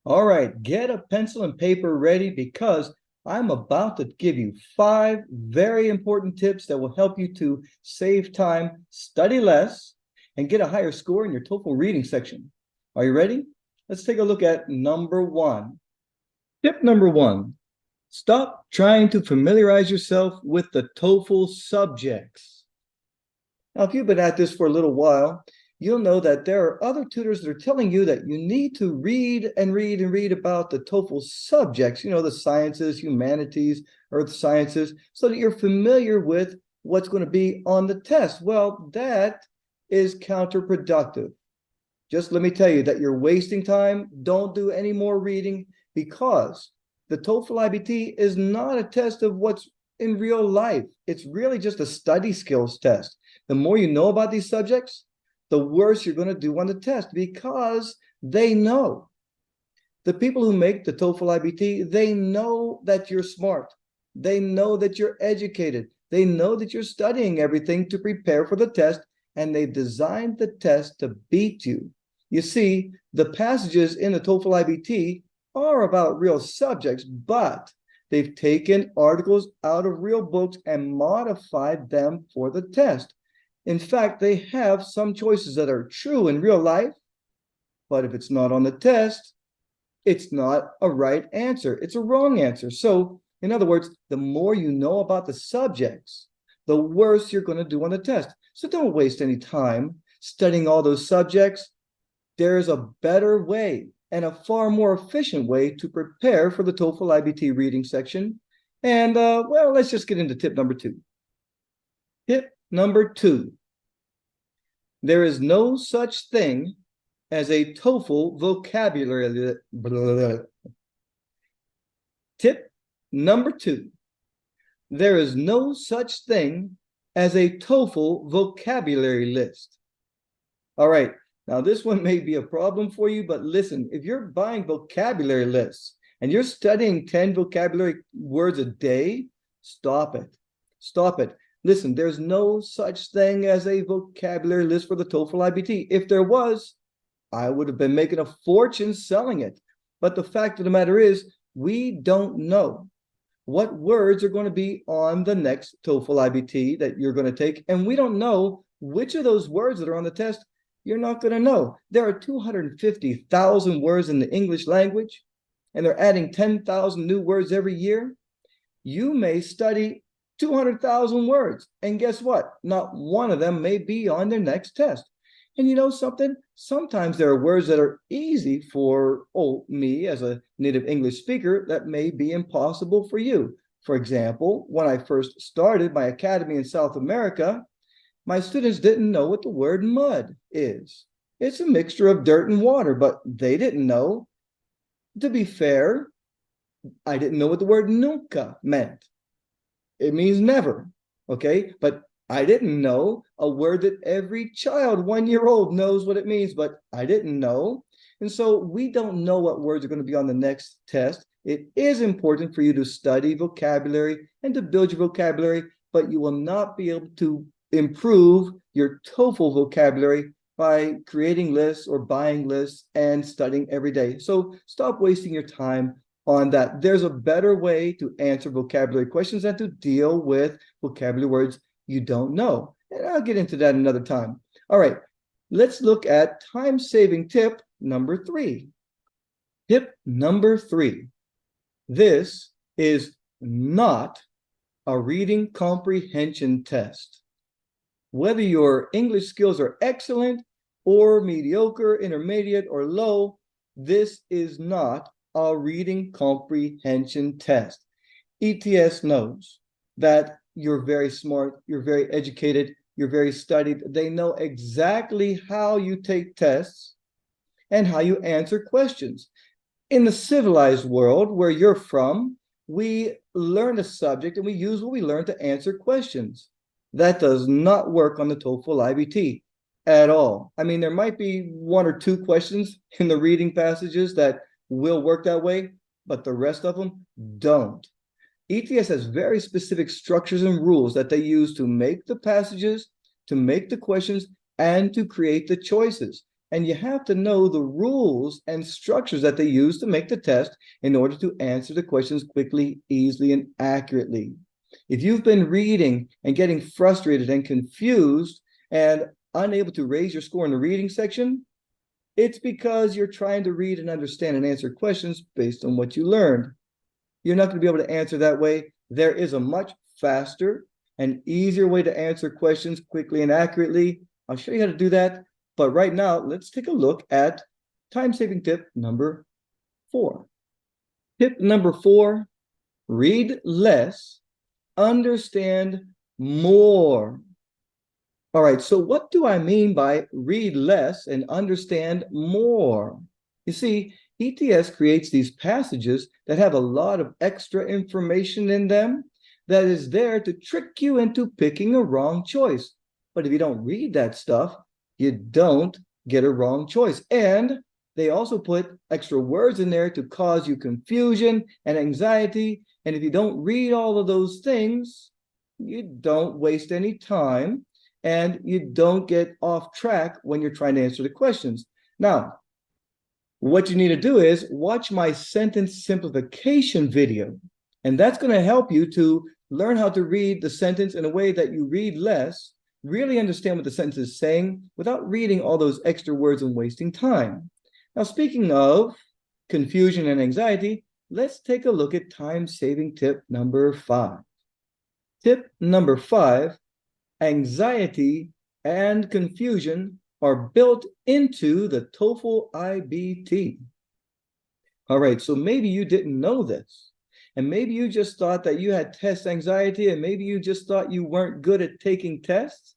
All right, get a pencil and paper ready because I'm about to give you 5 very important tips that will help you to save time, study less, and get a higher score in your TOEFL reading section. Are you ready? Let's take a look at number 1. Tip number 1, stop trying to familiarize yourself with the TOEFL subjects. Now, if you've been at this for a little while, you'll know that there are other tutors that are telling you that you need to read and read and read about the TOEFL subjects, the sciences, humanities, earth sciences, so that you're familiar with what's going to be on the test. Well, that is counterproductive. Just let me tell you that you're wasting time. Don't do any more reading because the TOEFL IBT is not a test of what's in real life. It's really just a study skills test. The more you know about these subjects, the worse you're going to do on the test because they know. The people who make the TOEFL IBT, they know that you're smart. They know that you're educated. They know that you're studying everything to prepare for the test, and they've designed the test to beat you. You see, the passages in the TOEFL IBT are about real subjects, but they've taken articles out of real books and modified them for the test. In fact, they have some choices that are true in real life, but if it's not on the test, it's not a right answer. It's a wrong answer. So, in other words, the more you know about the subjects, the worse you're going to do on the test. So don't waste any time studying all those subjects. There's a better way and a far more efficient way to prepare for the TOEFL IBT reading section. And, well, let's just get into tip number 2. Tip number 2. There is no such thing as a TOEFL vocabulary. Tip number 2. There is no such thing as a TOEFL vocabulary list. All right, now this one may be a problem for you, but listen, if you're buying vocabulary lists and you're studying 10 vocabulary words a day, stop it. Stop it. Listen, there's no such thing as a vocabulary list for the TOEFL IBT. If there was, I would have been making a fortune selling it. But the fact of the matter is, we don't know what words are going to be on the next TOEFL IBT that you're going to take. And we don't know which of those words that are on the test you're not going to know. There are 250,000 words in the English language, and they're adding 10,000 new words every year. You may study 200,000 words, and guess what? Not one of them may be on their next test. And you know something? Sometimes there are words that are easy for me as a native English speaker that may be impossible for you. For example, when I first started my academy in South America, my students didn't know what the word mud is. It's a mixture of dirt and water, but they didn't know. To be fair, I didn't know what the word nunca meant. It means never, okay? But I didn't know a word that every child, 1-year-old, knows what it means, but I didn't know. And so we don't know what words are going to be on the next test. It is important for you to study vocabulary and to build your vocabulary, but you will not be able to improve your TOEFL vocabulary by creating lists or buying lists and studying every day. So stop wasting your time on that. There's a better way to answer vocabulary questions and to deal with vocabulary words you don't know. And I'll get into that another time. All right, let's look at time-saving tip number 3. Tip number 3. This is not a reading comprehension test. Whether your English skills are excellent or mediocre, intermediate, or low, this is not a reading comprehension test. ETS knows that you're very smart, you're very educated, you're very studied. They know exactly how you take tests and how you answer questions. In the civilized world where you're from, we learn a subject and we use what we learn to answer questions. That does not work on the TOEFL IBT at all. I mean, there might be 1 or 2 questions in the reading passages that will work that way, but the rest of them don't. ETS has very specific structures and rules that they use to make the passages, to make the questions, and to create the choices. and you have to know the rules and structures that they use to make the test in order to answer the questions quickly, easily, and accurately. If you've been reading and getting frustrated and confused and unable to raise your score in the reading section, it's because you're trying to read and understand and answer questions based on what you learned. You're not going to be able to answer that way. There is a much faster and easier way to answer questions quickly and accurately. I'll show you how to do that. But right now, let's take a look at time-saving tip number 4. Tip number 4, read less, understand more. All right, so what do I mean by read less and understand more? You see, ETS creates these passages that have a lot of extra information in them that is there to trick you into picking a wrong choice. But if you don't read that stuff, you don't get a wrong choice. And they also put extra words in there to cause you confusion and anxiety. And if you don't read all of those things, you don't waste any time and you don't get off track when you're trying to answer the questions. Now, what you need to do is watch my sentence simplification video, and that's going to help you to learn how to read the sentence in a way that you read less, really understand what the sentence is saying without reading all those extra words and wasting time. Now, speaking of confusion and anxiety, let's take a look at time-saving tip number 5. Tip number 5, anxiety and confusion are built into the TOEFL IBT. All right, so maybe you didn't know this, and maybe you just thought that you had test anxiety, and maybe you just thought you weren't good at taking tests.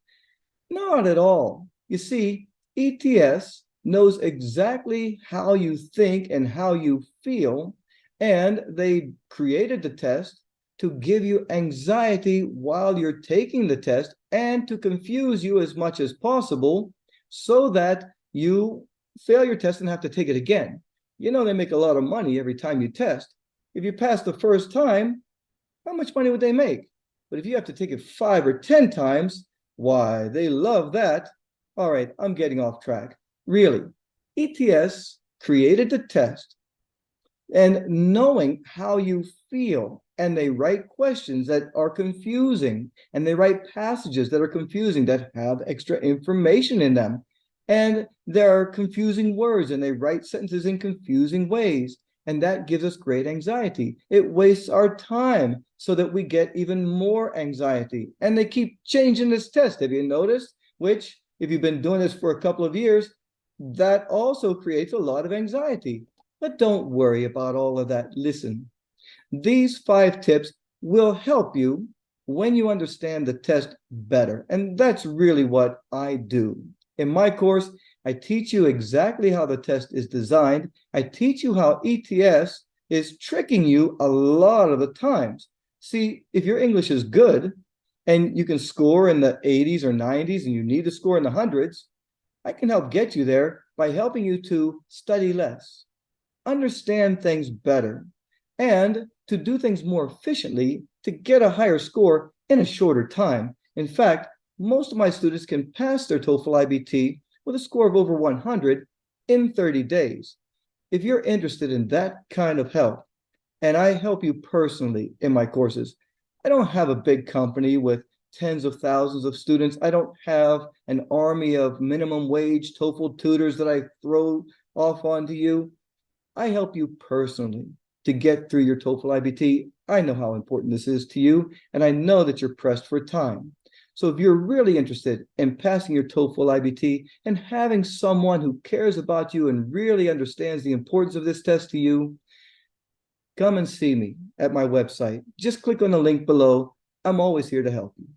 Not at all. You see, ETS knows exactly how you think and how you feel, and they created the test to give you anxiety while you're taking the test and to confuse you as much as possible so that you fail your test and have to take it again. You know, they make a lot of money every time you test. If you pass the first time, how much money would they make? But if you have to take it 5 or 10 times, why, they love that. All right, I'm getting off track. Really, ETS created the test, and knowing how you feel, and they write questions that are confusing, and they write passages that are confusing that have extra information in them, and there are confusing words, and they write sentences in confusing ways, and that gives us great anxiety. It wastes our time so that we get even more anxiety, and they keep changing this test. Have you noticed? Which, if you've been doing this for a couple of years, that also creates a lot of anxiety. But don't worry about all of that. Listen, these 5 tips will help you when you understand the test better. And that's really what I do. In my course, I teach you exactly how the test is designed. I teach you how ETS is tricking you a lot of the times. See, if your English is good and you can score in the 80s or 90s and you need to score in the hundreds, I can help get you there by helping you to study less, understand things better, and to do things more efficiently to get a higher score in a shorter time. In fact, most of my students can pass their TOEFL IBT with a score of over 100 in 30 days. If you're interested in that kind of help, and I help you personally in my courses, I don't have a big company with tens of thousands of students. I don't have an army of minimum wage TOEFL tutors that I throw off onto you. I help you personally to get through your TOEFL IBT. I know how important this is to you, and I know that you're pressed for time. So if you're really interested in passing your TOEFL IBT and having someone who cares about you and really understands the importance of this test to you, come and see me at my website. Just click on the link below. I'm always here to help you.